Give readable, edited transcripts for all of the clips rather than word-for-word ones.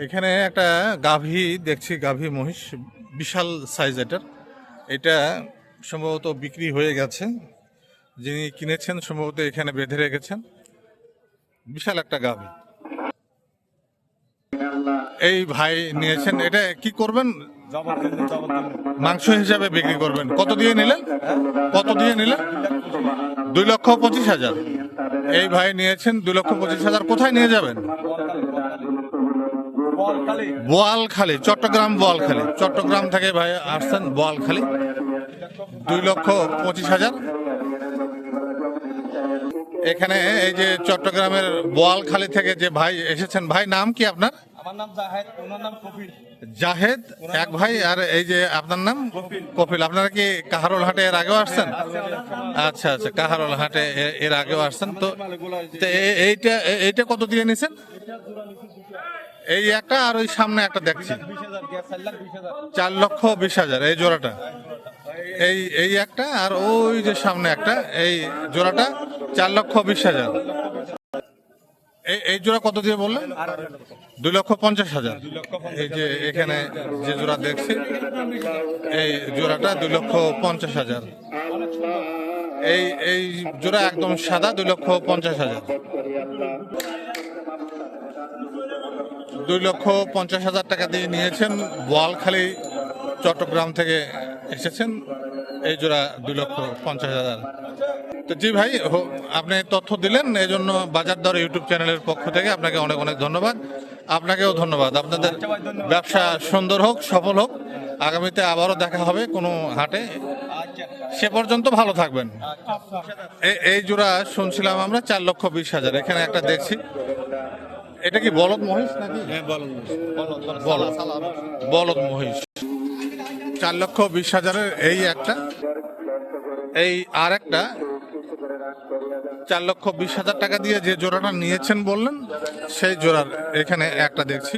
এখানে একটা গাভী দেখছি, গাভী মহিষ, বিশাল সাইজ। এটা সম্ভবত বিক্রি হয়ে গেছে। যিনি কিনেছেন সম্ভবত এখানে বেঁধে রেখেছেন। বিশাল একটা গাভী এই ভাই নিয়েছেন। এটা কি করবেন? মাংস হিসাবে বিক্রি করবেন। কত দিয়ে নিলেন? কত দিয়ে নিলেন? 2,25,000। এই ভাই নিয়েছেন 2,25,000। কোথায় নিয়ে যাবেন? বোয়ালখালী, চট্টগ্রাম বোয়ালখালী। চট্টগ্রাম থেকে ভাই আসছেন বোয়ালখালী। 2,25,000। এখানে এই যে চট্টগ্রামের বোয়ালখালী থেকে যে ভাই এসেছেন, ভাই নাম কি আপনার? আমার নাম জাহেদ, ওনার নাম কপিল। জাহেদ এক ভাই, আর এই যে আপনার নাম কপিল। আপনারা কি কাহারোল হাটে এর আগেও আসছেন? আচ্ছা আচ্ছা, কাহারোল হাটে এর আগেও আসছেন। তো এইটা এইটা কত দিয়ে নিছেন? এই একটা, আর ওই সামনে একটা দেখছি 4,20,000 এই জোড়াটা। এই একটা, আর ওই যে সামনে একটা, এই জোড়াটা 4,20,000। এই জোড়া কত দিয়ে বললেন? 2,50,000। এই যে এখানে যে জোড়া দেখছি, এই জোড়াটা 2,50,000। এই জোড়া একদম সাদা, 2,50,000। 2,50,000 টাকা দিয়ে নিয়েছেন। বোয়ালখালী চট্টগ্রাম থেকে এসেছেন। এই জোড়া 2,50,000। তো জি ভাই, আপনি তথ্য দিলেন, এই জন্য বাজার দর ইউটিউব চ্যানেলের পক্ষ থেকে আপনাকে অনেক অনেক ধন্যবাদ। আপনাকেও ধন্যবাদ। আপনাদের ব্যবসা সুন্দর হোক, সফল হোক। আগামীতে আবারও দেখা হবে কোনো হাটে। সে পর্যন্ত ভালো থাকবেন। এই জোড়া শুনছিলাম আমরা 4,20,000। এখানে একটা দেখছি, এটা কি বলদ মহিষ নাকি? বলদ মহিষ। 4,20,000 এই একটা। এই আর একটা 4,20,000 টাকা দিয়ে যে জোড়াটা নিয়েছেন বললেন, সেই জোড়ার এখানে একটা দেখছি।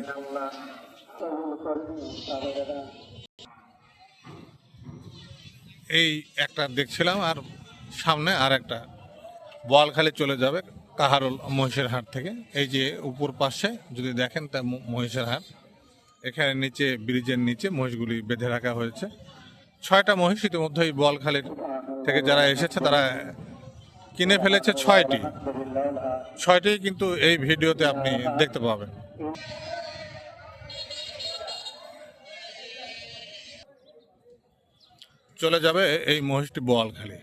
এই একটা দেখছিলাম, আর সামনে আর একটা। বোয়ালখালী চলে যাবে কাহারোল মহিষের হাট থেকে। এই যে উপর পাশে যদি দেখেন, তা মহিষের হাট। এখানে নিচে, ব্রিজের নিচে মহিষগুলি বেঁধে রাখা হয়েছে। 6টা মহিষ ইতিমধ্যেই বোয়ালখালীর থেকে যারা এসেছে তারা কিনে ফেলেছে। 6টি কিন্তু এই ভিডিওতে আপনি দেখতে পাবেন। চলে যাবে এই মহিষটি বোয়ালখালী।